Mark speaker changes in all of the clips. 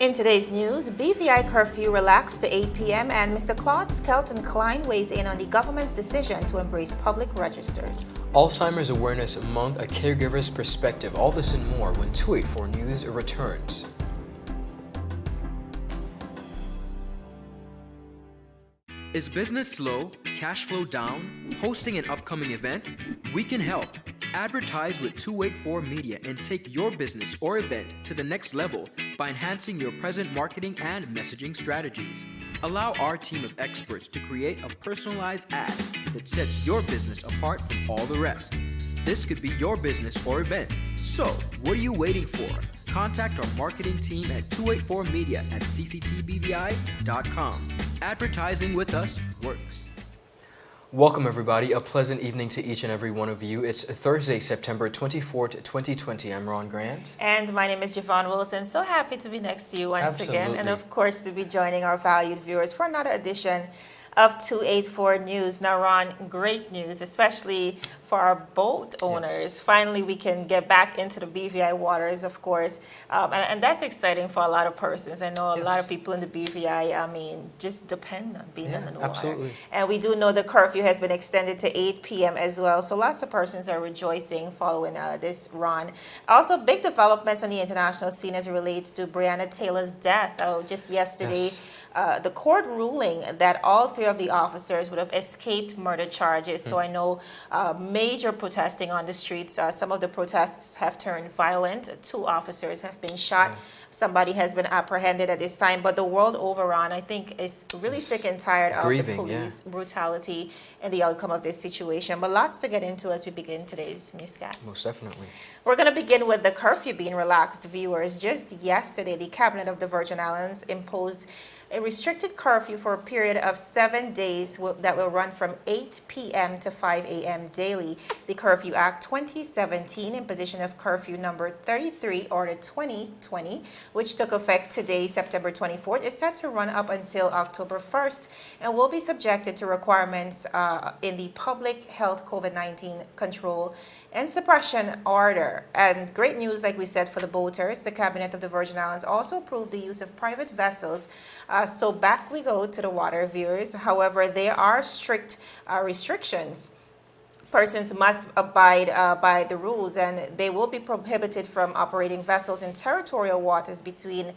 Speaker 1: In today's news, BVI curfew relaxed to 8 p.m. and Mr. Claude Skelton-Cline weighs in on the government's decision to embrace public registers.
Speaker 2: Alzheimer's Awareness Month, a Caregivers Perspective. All this and more when 284 News returns.
Speaker 3: Is business slow? Cash flow down? Hosting an upcoming event? We can help. Advertise with 284 Media and take your business or event to the next level by enhancing your present marketing and messaging strategies. Allow our team of experts to create a personalized ad that sets your business apart from all the rest. This could be your business or event. So, what are you waiting for? Contact our marketing team at 284media at cctbvi.com. Advertising with us works.
Speaker 2: Welcome everybody, a pleasant evening to each and every one of you. It's Thursday, September 24th, 2020. I'm Ron Grant.
Speaker 1: And my name is Javon Wilson. So happy to be next to you once again.
Speaker 2: Absolutely.
Speaker 1: And of course to be joining our valued viewers for another edition of 284 News. Now Ron, great news, especially for our boat owners.
Speaker 2: Yes.
Speaker 1: Finally, we can get back into the BVI waters, of course. And that's exciting for a lot of persons. I know a lot of people in the BVI, just depend on being in the water.
Speaker 2: Absolutely.
Speaker 1: And we do know the curfew has been extended to 8 p.m. as well. So lots of persons are rejoicing following this run. Also, big developments on the international scene as it relates to Breonna Taylor's death. Just yesterday, the court ruling that all three of the officers would have escaped murder charges. So I know major protesting on the streets. Some of the protests have turned violent. 2 officers have been shot. Somebody has been apprehended at this time. But the world over, I think, is really sick and tired of the police brutality and the outcome of this situation. But lots to get into as we begin today's newscast.
Speaker 2: Most definitely.
Speaker 1: We're going to begin with the curfew being relaxed, viewers. Just yesterday, the Cabinet of the Virgin Islands imposed a restricted curfew for a period of 7 days that will run from 8 p.m. to 5 a.m. daily. The Curfew Act 2017, imposition of curfew number 33, order 2020, which took effect today, September 24th, is set to run up until October 1st and will be subjected to requirements in the Public Health COVID-19 Control and Suppression Order. And great news, like we said, for the boaters. The Cabinet of the Virgin Islands also approved the use of private vessels. So back we go to the water, viewers. However, there are strict restrictions. Persons must abide by the rules, and they will be prohibited from operating vessels in territorial waters between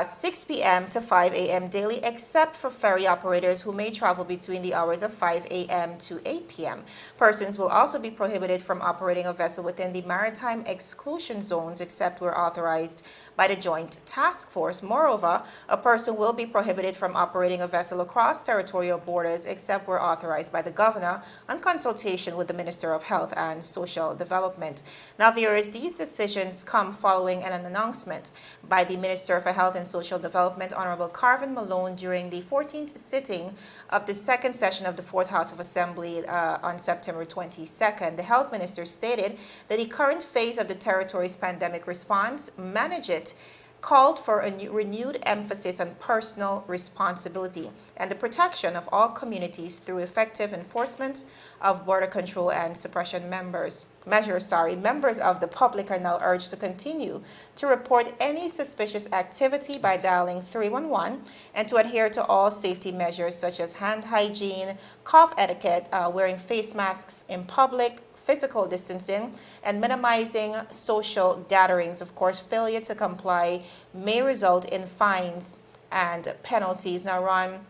Speaker 1: 6 p.m. to 5 a.m. daily, except for ferry operators who may travel between the hours of 5 a.m. to 8 p.m. Persons will also be prohibited from operating a vessel within the maritime exclusion zones, except where authorized by the Joint Task Force. Moreover, a person will be prohibited from operating a vessel across territorial borders, except where authorized by the governor on consultation with the Minister of Health and Social Development. Now, viewers, these decisions come following an announcement by the Minister for Health and Social Development, Honorable Carvin Malone, during the 14th sitting of the second session of the 4th House of Assembly on September 22nd. The Health Minister stated that the current phase of the territory's pandemic response, Manage It, called for a renewed emphasis on personal responsibility and the protection of all communities through effective enforcement of border control and suppression measures. Members of the public are now urged to continue to report any suspicious activity by dialing 311 and to adhere to all safety measures such as hand hygiene, cough etiquette, wearing face masks in public, physical distancing, and minimizing social gatherings. Of course, failure to comply may result in fines and penalties. Now, Ron,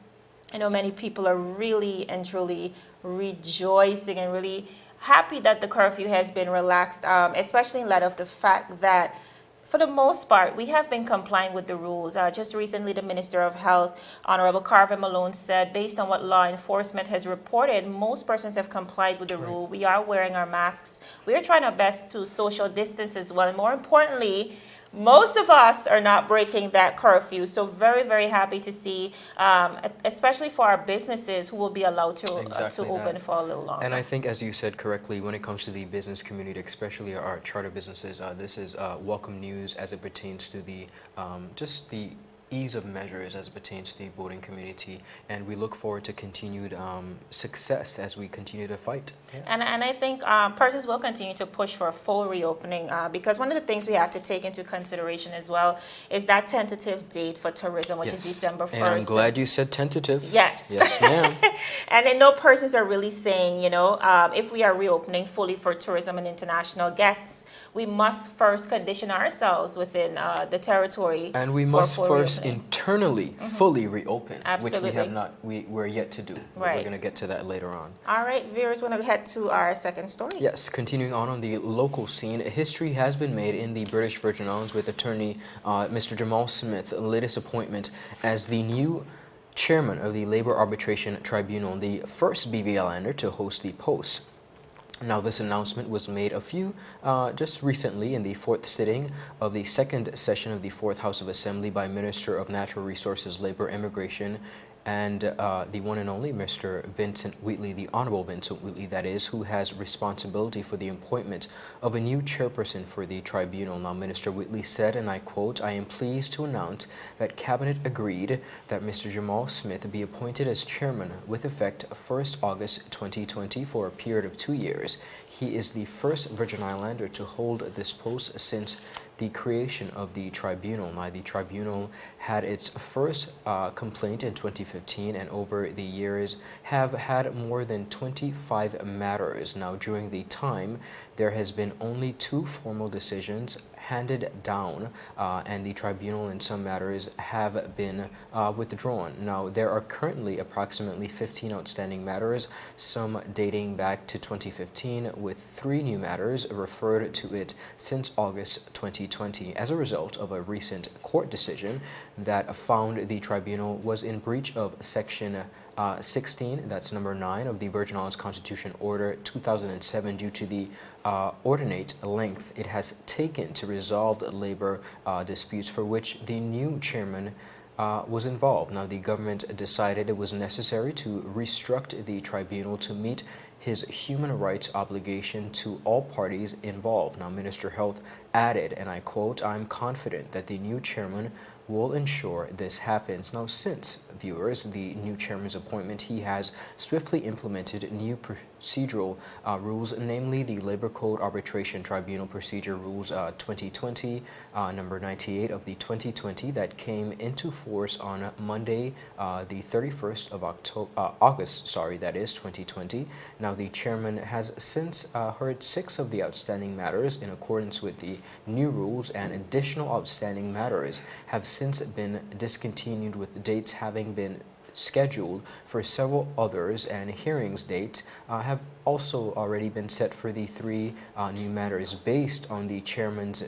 Speaker 1: I know many people are really and truly rejoicing and really happy that the curfew has been relaxed, especially in light of the fact that for the most part, we have been complying with the rules. Just recently, the Minister of Health, Honorable Carvin Malone, said, based on what law enforcement has reported, most persons have complied with the rule. We are wearing our masks. We are trying our best to social distance as well. And more importantly, most of us are not breaking that curfew. So very, very happy to see, especially for our businesses who will be allowed to open for a little longer.
Speaker 2: And I think, as you said correctly, when it comes to the business community, especially our charter businesses, this is welcome news as it pertains to the just the ease of measures as it pertains to the boating community, and we look forward to continued success as we continue to fight. Yeah.
Speaker 1: And I think persons will continue to push for a full reopening because one of the things we have to take into consideration as well is that tentative date for tourism, which is December 1st.
Speaker 2: And I'm glad you said tentative.
Speaker 1: Yes.
Speaker 2: Yes, ma'am.
Speaker 1: And I know persons are really saying, if we are reopening fully for tourism and international guests, we must first condition ourselves within the territory.
Speaker 2: And we
Speaker 1: for
Speaker 2: must
Speaker 1: full
Speaker 2: first
Speaker 1: reopening.
Speaker 2: internally fully reopen,
Speaker 1: Absolutely.
Speaker 2: which we have not, we're yet to do.
Speaker 1: Right.
Speaker 2: We're going to get to that later on.
Speaker 1: All right, viewers, want to head to our second story?
Speaker 2: Yes, continuing on the local scene, history has been made in the British Virgin Islands with attorney Mr. Jamal Smith, latest appointment as the new chairman of the Labor Arbitration Tribunal, the first BVI Islander to host the post. Now, this announcement was made just recently in the fourth sitting of the second session of the Fourth House of Assembly by Minister of Natural Resources, Labor, Immigration, and the one and only Mr. Vincent Wheatley, the Honorable Vincent Wheatley, that is, who has responsibility for the appointment of a new chairperson for the tribunal. Now, Minister Wheatley said, and I quote, "I am pleased to announce that Cabinet agreed that Mr. Jamal Smith be appointed as chairman with effect 1st August 2020 for a period of 2 years. He is the first Virgin Islander to hold this post since the creation of the tribunal." Now, the tribunal had its first complaint in 2015 and over the years have had more than 25 matters. Now, during the time, there has been only 2 formal decisions handed down and the tribunal in some matters have been withdrawn. Now, there are currently approximately 15 outstanding matters, some dating back to 2015, with 3 new matters referred to it since August 2020 as a result of a recent court decision that found the tribunal was in breach of Section 16, that's number 9 of the Virgin Islands Constitution Order 2007 due to the ordinate length it has taken to resolve labor disputes for which the new chairman was involved. Now, the government decided it was necessary to restructure the tribunal to meet his human rights obligation to all parties involved. Now, Minister Health added, and I quote, "I'm confident that the new chairman will ensure this happens." Now, since, viewers, the new chairman's appointment, he has swiftly implemented new procedural rules, namely the Labor Code Arbitration Tribunal Procedure Rules 2020, number 98 of the 2020 that came into force on Monday, the 31st of August, that is 2020. Now, the chairman has since heard 6 of the outstanding matters in accordance with the new rules, and additional outstanding matters have since been discontinued, with dates having been scheduled for several others, and hearings dates have also already been set for the 3 new matters based on the chairman's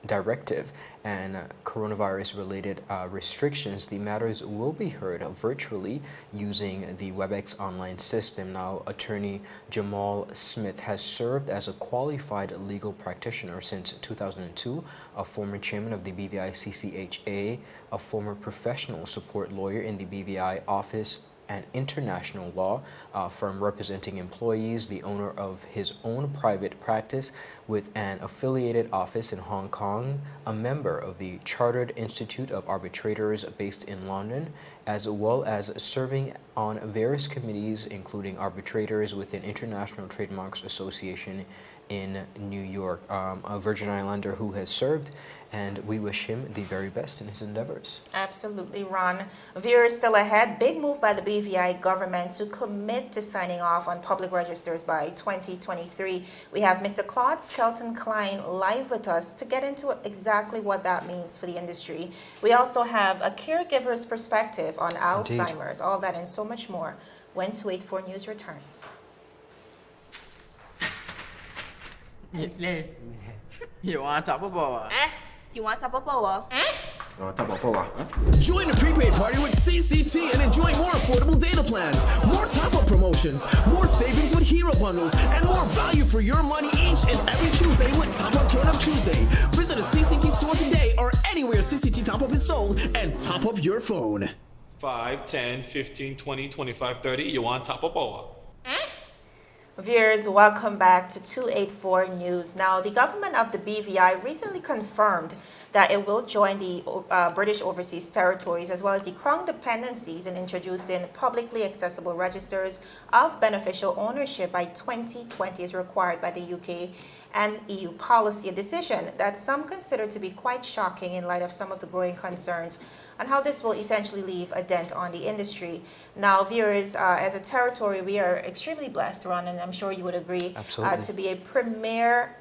Speaker 2: directive and coronavirus-related restrictions. The matters will be heard virtually using the WebEx online system. Now, attorney Jamal Smith has served as a qualified legal practitioner since 2002, a former chairman of the BVI CCHA, a former professional support lawyer in the BVI Office and International Law firm representing employees, the owner of his own private practice with an affiliated office in Hong Kong, a member of the Chartered Institute of Arbitrators based in London, as well as serving on various committees, including arbitrators within International Trademarks Association in New York. A Virgin Islander who has served, and we wish him the very best in his endeavors.
Speaker 1: Absolutely, Ron. Viewers, still ahead, big move by the BVI government to commit to signing off on public registers by 2023. We have Mr. Claude Skelton-Cline live with us to get into exactly what that means for the industry. We also have a caregiver's perspective on Alzheimer's, all that and so much more when 284 News returns.
Speaker 4: You want top of power?
Speaker 5: You want top of power?
Speaker 6: Join the prepaid party with CCT and enjoy more affordable data plans, more top-up promotions, more savings with hero bundles, and more value for your money each and every Tuesday with Top Up Turn Up Tuesday. Visit a CCT store today or anywhere CCT Top Up is sold and top up your phone.
Speaker 7: 5, 10, 15, 20, 25, 30. You want top of power?
Speaker 1: Viewers, welcome back to 284 News. Now, the government of the BVI recently confirmed that it will join the British Overseas Territories as well as the Crown dependencies in introducing publicly accessible registers of beneficial ownership by 2020 as required by the UK and EU policy, a decision that some consider to be quite shocking in light of some of the growing concerns on how this will essentially leave a dent on the industry. Now, viewers, as a territory, we are extremely blessed, Ron, and I'm sure you would agree, to be a premier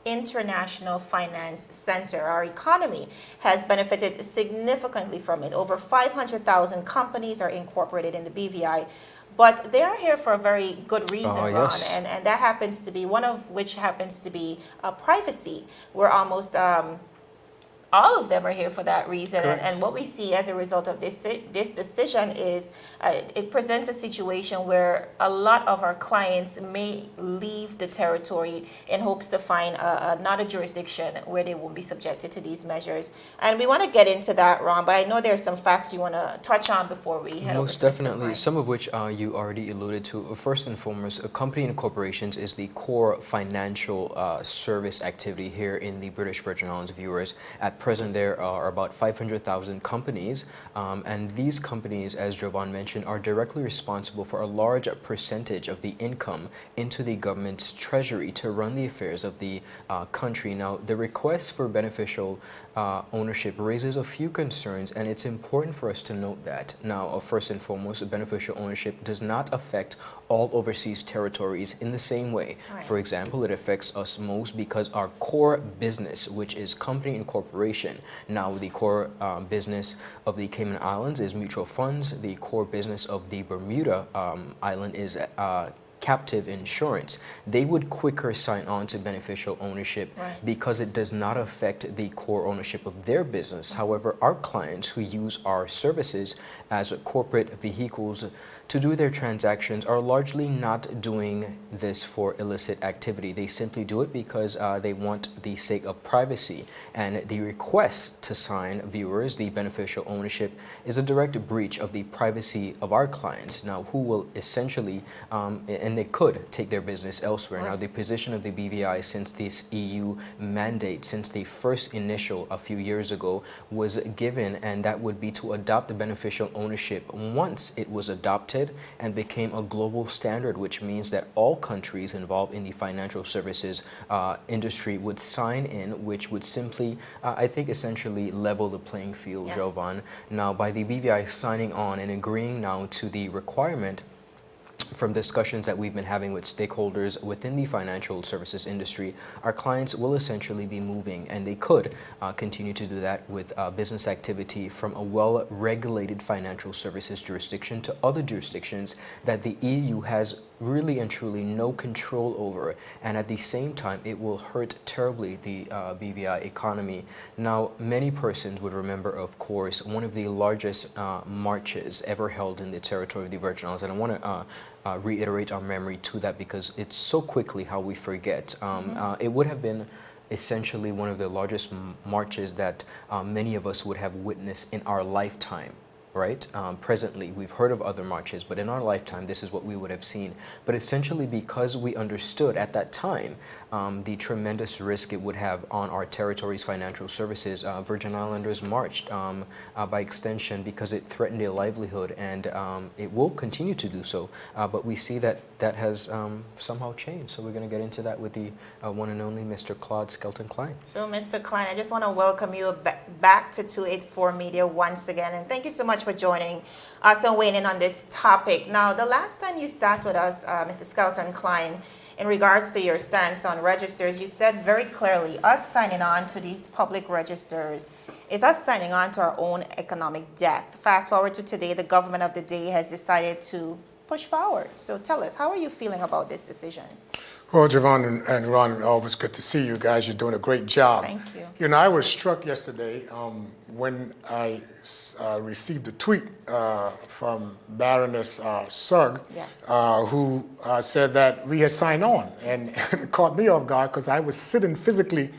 Speaker 1: international finance center. Our economy has benefited significantly from it. Over 500,000 companies are incorporated in the BVI. But they are here for a very good reason, Ron,
Speaker 2: yes.
Speaker 1: and that happens to be, one of which happens to be privacy. We're almost all of them are here for that reason. And what we see as a result of this decision is it presents a situation where a lot of our clients may leave the territory in hopes to find not a jurisdiction where they won't be subjected to these measures. And we want to get into that, Ron, but I know there's some facts you want to touch on before we head over
Speaker 2: Most
Speaker 1: to Mr.
Speaker 2: definitely,
Speaker 1: Cline.
Speaker 2: some of which you already alluded to. First and foremost, a company and corporations is the core financial service activity here in the British Virgin Islands, viewers. At present, there are about 500,000 companies, and these companies, as Jovan mentioned, are directly responsible for a large percentage of the income into the government's treasury to run the affairs of the country. Now, the request for beneficial ownership raises a few concerns, and it's important for us to note that. Now, first and foremost, beneficial ownership does not affect all overseas territories in the same way.
Speaker 1: Right.
Speaker 2: For example, it affects us most because our core business, which is company and corporation. Now, the core business of the Cayman Islands is mutual funds. The core business of the Bermuda Island is captive insurance. They would quicker sign on to beneficial ownership because it does not affect the core ownership of their business. However, our clients who use our services as corporate vehicles to do their transactions are largely not doing this for illicit activity. They simply do it because they want the sake of privacy. And the request to sign, viewers, the beneficial ownership is a direct breach of the privacy of our clients. Now, who will essentially, and they could take their business elsewhere. Now, the position of the BVI since this EU mandate, since the first initial a few years ago, was given, and that would be to adopt the beneficial ownership once it was adopted and became a global standard, which means that all countries involved in the financial services industry would sign in, which would simply, I think, essentially level the playing field, Jovan. Now, by the BVI signing on and agreeing now to the requirement from discussions that we've been having with stakeholders within the financial services industry, our clients will essentially be moving, and they could continue to do that with business activity from a well-regulated financial services jurisdiction to other jurisdictions that the EU has really and truly no control over, and at the same time it will hurt terribly the BVI economy. Now, many persons would remember, of course, one of the largest marches ever held in the territory of the Virgin Islands, and I want to reiterate our memory to that because it's so quickly how we forget. It would have been essentially one of the largest marches that many of us would have witnessed in our lifetime. Right? Presently, we've heard of other marches, but in our lifetime, this is what we would have seen. But essentially, because we understood at that time the tremendous risk it would have on our territory's financial services, Virgin Islanders marched by extension because it threatened their livelihood, and it will continue to do so. But we see that that has somehow changed. So we're going to get into that with the one and only Mr. Claude Skelton-Cline.
Speaker 1: So, Mr. Cline, I just want to welcome you back to 284 Media once again, and thank you so much for joining us and weighing in on this topic. Now, the last time you sat with us, Mr. Skelton-Cline, in regards to your stance on registers, you said very clearly, us signing on to these public registers is us signing on to our own economic death. Fast forward to today, the government of the day has decided to push forward. So tell us, how are you feeling about this decision?
Speaker 7: Well, Javon and Ron, always good to see you guys. You're doing a great job.
Speaker 1: Thank you.
Speaker 7: You know, I was struck yesterday when I received a tweet from Baroness Sugg, who said that we had signed on, and it caught me off guard because I was sitting physically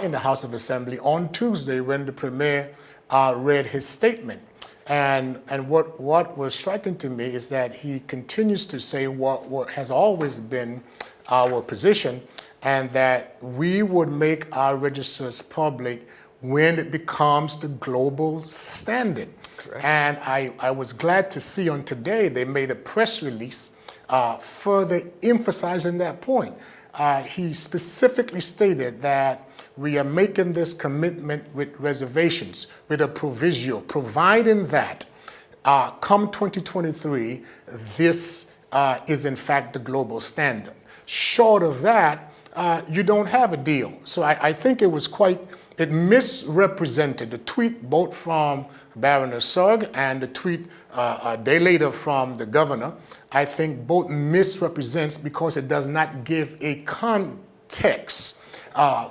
Speaker 7: in the House of Assembly on Tuesday when the Premier read his statement. And what was striking to me is that he continues to say what has always been our position, and that we would make our registers public when it becomes the global standard. Correct. And I was glad to see on today they made a press release further emphasizing that point. He specifically stated that we are making this commitment with reservations, with a proviso, providing that come 2023, this is in fact the global standard. Short of that, you don't have a deal. So I think it misrepresented the tweet both from Baroness Sugg and the tweet a day later from the governor. I think both misrepresents because it does not give a context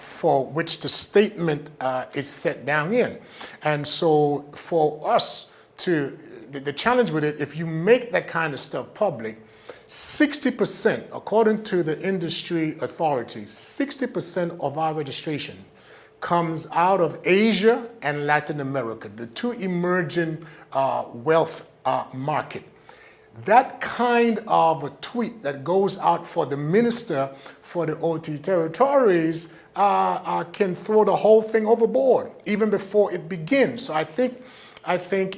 Speaker 7: for which the statement is set down in. And so for us the challenge with it, if you make that kind of stuff public, 60%, according to the industry authorities, 60% of our registration comes out of Asia and Latin America, the two emerging wealth market. That kind of a tweet that goes out for the minister for the OT territories can throw the whole thing overboard even before it begins. So I think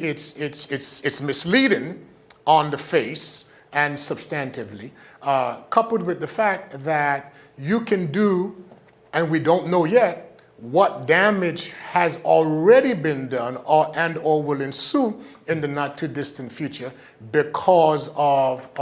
Speaker 7: it's misleading on the face and substantively, coupled with the fact that you can do, and we don't know yet, what damage has already been done or will ensue in the not too distant future because of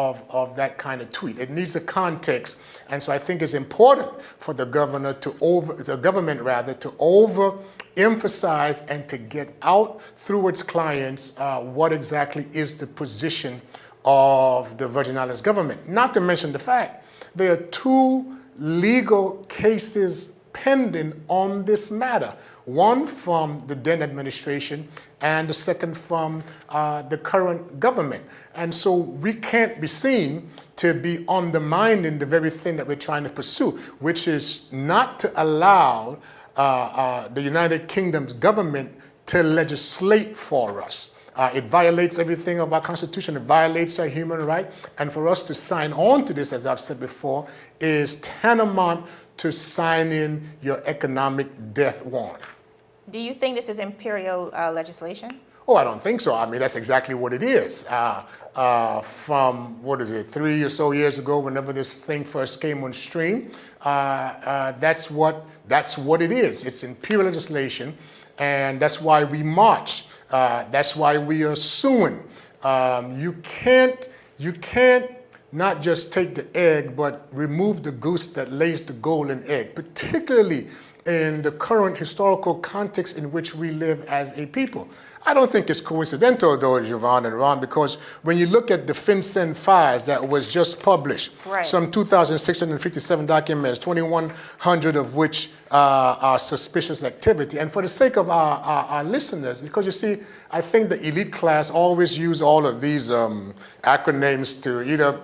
Speaker 7: that kind of tweet. It needs a context, and so I think it's important for the government to overemphasize and to get out through its clients what exactly is the position of the Virgin Islands government. Not to mention the fact there are two legal cases pending on this matter. One from the then administration and the second from the current government. And so we can't be seen to be undermining the very thing that we're trying to pursue, which is not to allow the United Kingdom's government to legislate for us. It violates everything of our Constitution. It violates our human right. And for us to sign on to this, as I've said before, is tantamount to signing your economic death warrant.
Speaker 1: Do you think this is imperial legislation?
Speaker 7: Oh, I don't think so. I mean, that's exactly what it is. From, 3 or so years ago, whenever this thing first came on stream, that's what it is. It's imperial legislation, and that's why we march. That's why we are suing. You can't not just take the egg, but remove the goose that lays the golden egg, particularly in the current historical context in which we live as a people. I don't think it's coincidental, though, Javon and Ron, because when you look at the FinCEN files that was just published, right, some 2,657 documents, 2,100 of which are suspicious activity. And for the sake of our listeners, because you see, I think the elite class always use all of these acronyms to either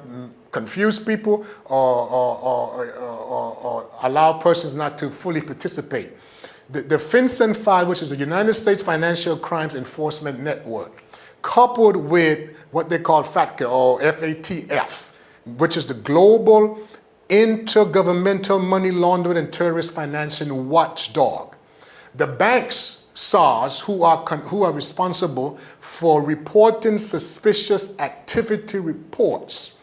Speaker 7: confuse people or allow persons not to fully participate. The FinCEN file, which is the United States Financial Crimes Enforcement Network, coupled with what they call FATCA or FATF, which is the Global Intergovernmental Money Laundering and Terrorist Financing Watchdog. The banks, SARS, who are responsible for reporting suspicious activity reports,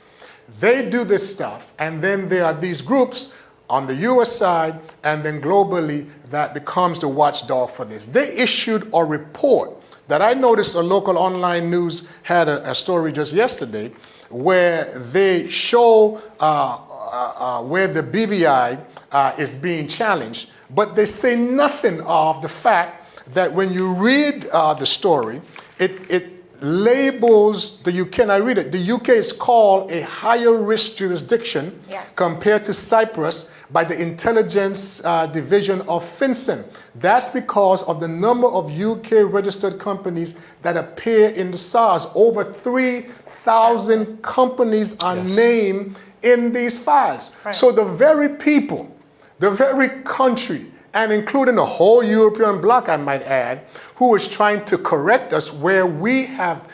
Speaker 7: they do this stuff, and then there are these groups on the US side and then globally that becomes the watchdog for this. They issued a report that I noticed a local online news had a story just yesterday where they show where the BVI is being challenged, but they say nothing of the fact that when you read the story, it labels the UK, and I read it, the UK is called a higher risk jurisdiction, yes, compared to Cyprus by the intelligence division of FinCEN. That's because of the number of UK registered companies that appear in the SARS. Over 3,000 companies are yes named in these files. Right. So the very people, the very country, and including the whole European bloc, I might add, who is trying to correct us where we have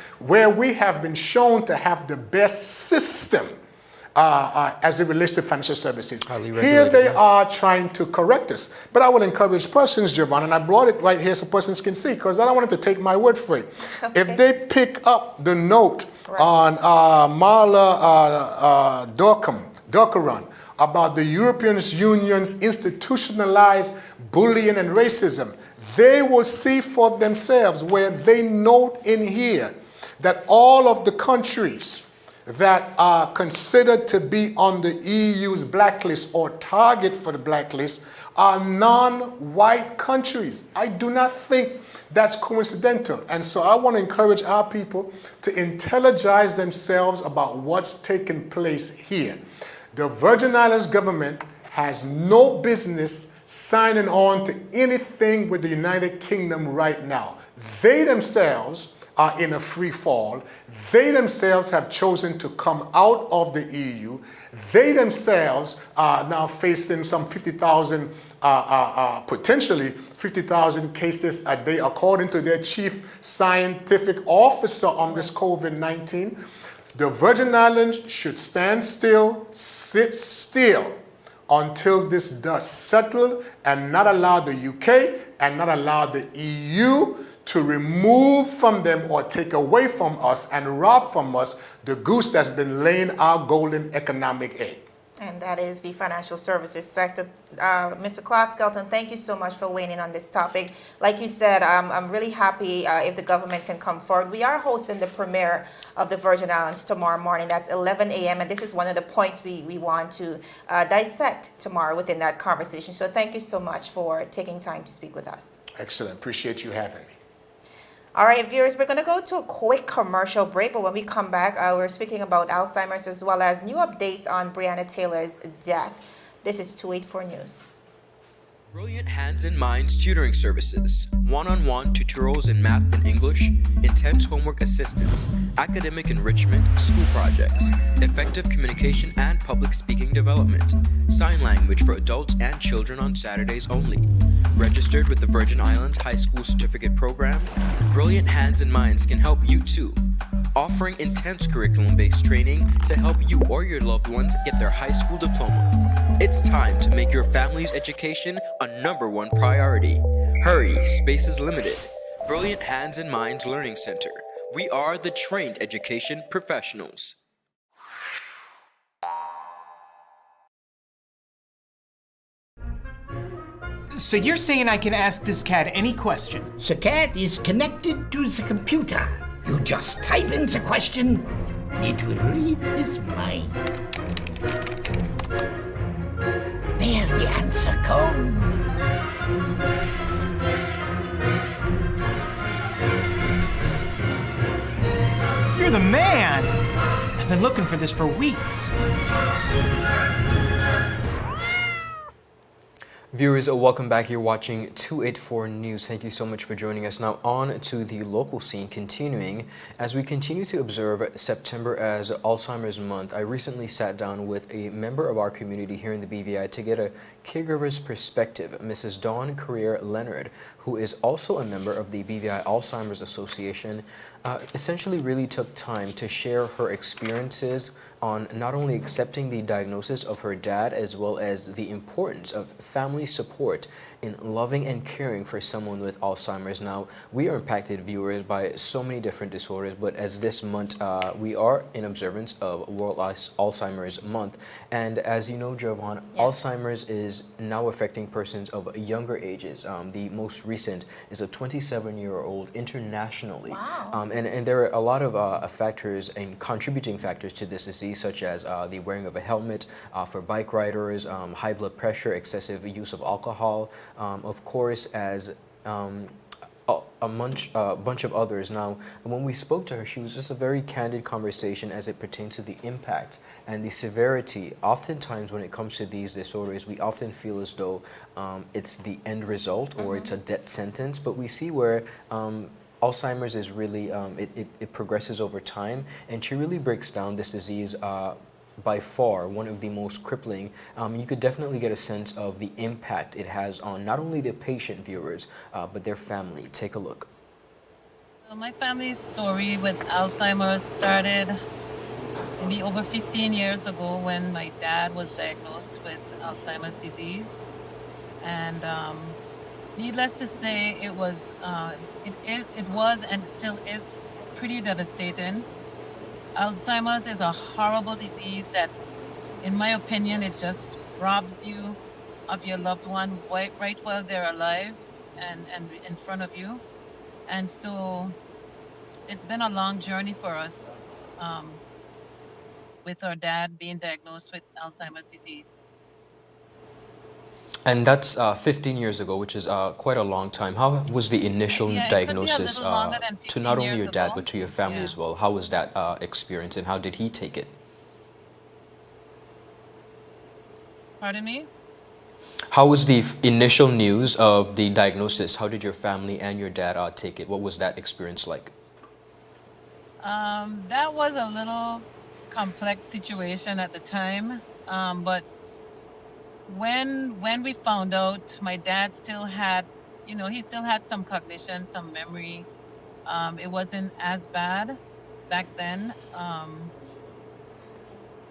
Speaker 7: been shown to have the best system as it relates to financial services. Here they are trying to correct us. But I would encourage persons, Javon, and I brought it right here so persons can see, because I don't want them to take my word for it. Okay. If they pick up the note on Marla Dorkaran about the European Union's institutionalized bullying and racism, they will see for themselves where they note in here that all of the countries that are considered to be on the EU's blacklist or target for the blacklist are non-white countries. I do not think that's coincidental. And so I want to encourage our people to intelligize themselves about what's taking place here. The Virgin Islands government has no business signing on to anything with the United Kingdom right now. They themselves are in a free fall. They themselves have chosen to come out of the EU. They themselves are now facing some 50,000, potentially 50,000 cases a day, according to their chief scientific officer on this COVID-19. The Virgin Islands should stand still, sit still, until this does settle, and not allow the UK and not allow the EU to remove from them or take away from us and rob from us the goose that's been laying our golden economic egg.
Speaker 1: And that is the financial services sector. Mr. Claude Skelton, thank you so much for weighing in on this topic. Like you said, I'm really happy if the government can come forward. We are hosting the premiere of the Virgin Islands tomorrow morning. That's 11 a.m. And this is one of the points we want to dissect tomorrow within that conversation. So thank you so much for taking time to speak with us.
Speaker 7: Excellent. Appreciate you having me.
Speaker 1: All right, viewers, we're going to go to a quick commercial break, but when we come back, we're speaking about Alzheimer's as well as new updates on Breonna Taylor's death. This is 284 News.
Speaker 3: Brilliant Hands and Minds tutoring services, one-on-one tutorials in math and English, intense homework assistance, academic enrichment, school projects, effective communication and public speaking development, sign language for adults and children on Saturdays only. Registered with the Virgin Islands High School Certificate Program, Brilliant Hands and Minds can help you too. Offering intense curriculum-based training to help you or your loved ones get their high school diploma. It's time to make your family's education a #1 priority. Hurry, space is limited. Brilliant Hands and Minds Learning Center. We are the trained education professionals.
Speaker 8: So you're saying I can ask this cat any question?
Speaker 9: The cat is connected to the computer. You just type in the question, it will read his mind. There's the answer code.
Speaker 8: You're the man! I've been looking for this for weeks.
Speaker 2: Viewers, welcome back. You're watching 284 News. Thank you so much for joining us. Now on to the local scene, continuing. As we continue to observe September as Alzheimer's Month, I recently sat down with a member of our community here in the BVI to get a caregiver's perspective, Mrs. Dawn Career Leonard, who is also a member of the BVI Alzheimer's Association, essentially really took time to share her experiences on not only accepting the diagnosis of her dad, as well as the importance of family support in loving and caring for someone with Alzheimer's. Now, we are impacted, viewers, by so many different disorders, but as this month, we are in observance of World Alzheimer's Month. And as you know, Jovan, Alzheimer's is now affecting persons of younger ages. The most recent is a 27-year-old internationally.
Speaker 1: Wow.
Speaker 2: And there are a lot of factors and contributing factors to this disease, such as the wearing of a helmet for bike riders, high blood pressure, excessive use of alcohol, of course, as a bunch of others. Now, when we spoke to her, she was just a very candid conversation as it pertains to the impact and the severity. Oftentimes, when it comes to these disorders, we often feel as though it's the end result or it's a death sentence, but we see where Alzheimer's is really, it progresses over time, and she really breaks down this disease by far one of the most crippling. You could definitely get a sense of the impact it has on not only the patient viewers, but their family. Take a look.
Speaker 10: My family's story with Alzheimer's started maybe over 15 years ago when my dad was diagnosed with Alzheimer's disease. And needless to say, it was and still is pretty devastating. Alzheimer's is a horrible disease that, in my opinion, it just robs you of your loved one right while they're alive and in front of you. And so it's been a long journey for us with our dad being diagnosed with Alzheimer's disease.
Speaker 2: And that's 15 years ago, which is quite a long time. How was the initial diagnosis to not only your dad, but to your family as well? How was that experience, and how did he take it?
Speaker 10: Pardon me?
Speaker 2: How was the initial news of the diagnosis? How did your family and your dad take it? What was that experience like?
Speaker 10: That was a little complex situation at the time, but when we found out, my dad still had, he still had some cognition, some memory. It wasn't as bad back then.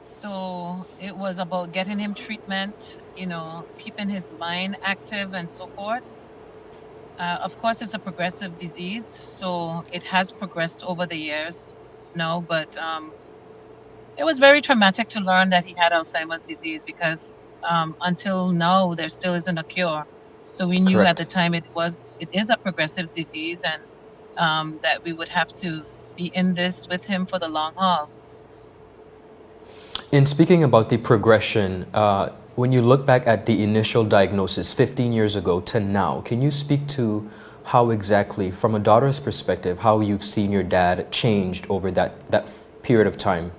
Speaker 10: So it was about getting him treatment, keeping his mind active and so forth. Of course, it's a progressive disease, so it has progressed over the years now, but it was very traumatic to learn that he had Alzheimer's disease because until now, there still isn't a cure. So we knew at the time it is a progressive disease, and that we would have to be in this with him for the long haul.
Speaker 2: In speaking about the progression, when you look back at the initial diagnosis 15 years ago to now, can you speak to how exactly, from a daughter's perspective, how you've seen your dad changed over that period of time?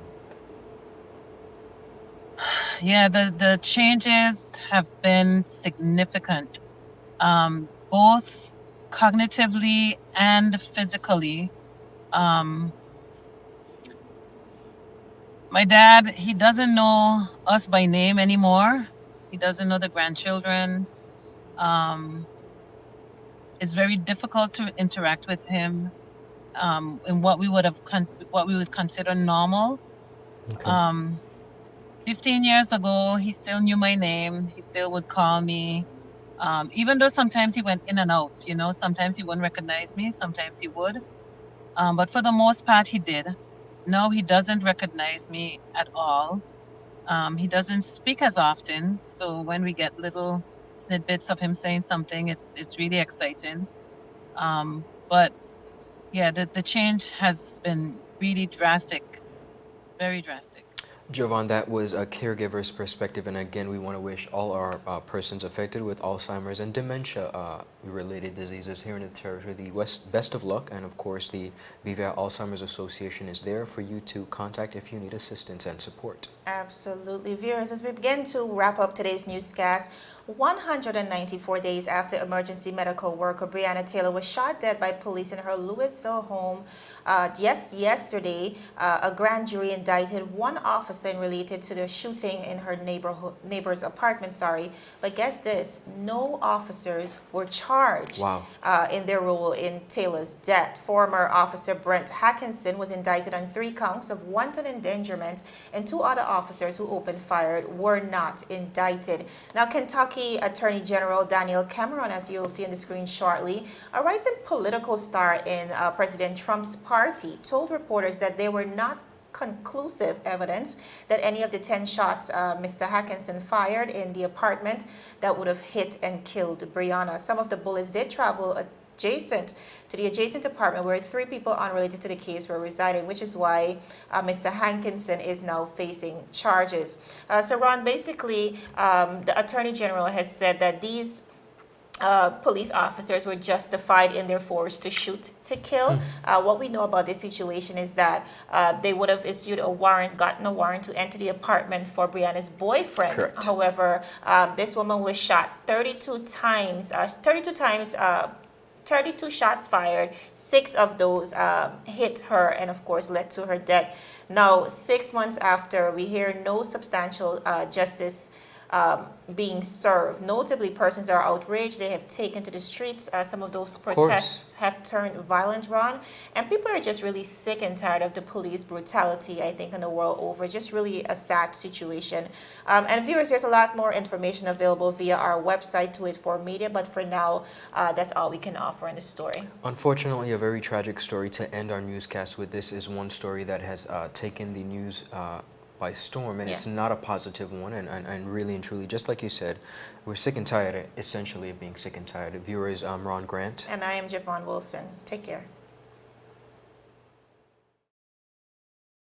Speaker 10: Yeah, the changes have been significant, both cognitively and physically. My dad, he doesn't know us by name anymore. He doesn't know the grandchildren. It's very difficult to interact with him in what we would consider normal. Okay. 15 years ago, he still knew my name. He still would call me, even though sometimes he went in and out. Sometimes he wouldn't recognize me, sometimes he would. But for the most part, he did. Now he doesn't recognize me at all. He doesn't speak as often. So when we get little snippets of him saying something, it's really exciting. But yeah, the change has been really drastic, very drastic.
Speaker 2: Jovan, that was a Caregiver's Perspective, and again, we want to wish all our persons affected with Alzheimer's and dementia-related diseases here in the territory the best of luck, and of course, the BVI Alzheimer's Association is there for you to contact if you need assistance and support.
Speaker 1: Absolutely. Viewers, as we begin to wrap up today's newscast, 194 days after emergency medical worker Breonna Taylor was shot dead by police in her Louisville home, yesterday, a grand jury indicted one officer related to the shooting in her neighbor's apartment. But guess this, no officers were charged in their role in Taylor's death. Former officer Brent Hackinson was indicted on 3 counts of wanton endangerment, and 2 other officers who opened fire were not indicted. Now, Kentucky Attorney General Daniel Cameron, as you'll see on the screen shortly, a rising political star in President Trump's party, told reporters that there were not conclusive evidence that any of the 10 shots Mr. Hackinson fired in the apartment that would have hit and killed Breonna. Some of the bullets did travel adjacent to the adjacent apartment where 3 people unrelated to the case were residing, which is why Mr. Hackinson is now facing charges. So Ron, basically, the Attorney General has said that these police officers were justified in their force to shoot to kill. What we know about this situation is that they would have issued a warrant, gotten a warrant to enter the apartment for Breonna's boyfriend.
Speaker 2: Correct.
Speaker 1: However, this woman was shot 32 times 32 shots fired. 6 of those hit her and, of course, led to her death. Now, 6 months after, we hear no substantial justice being served. Notably, persons are outraged. They have taken to the streets. Some of those protests have turned violent, Ron. And people are just really sick and tired of the police brutality, I think, in the world over. Just really a sad situation. And viewers, there's a lot more information available via our website, 284 Media. But for now, that's all we can offer in the story.
Speaker 2: Unfortunately, a very tragic story to end our newscast with. This is one story that has taken the news by storm, and it's not a positive one, and really and truly, just like you said, we're sick and tired, essentially, of being sick and tired. Viewers, I'm Ron Grant.
Speaker 1: And I am Javon Wilson. Take care.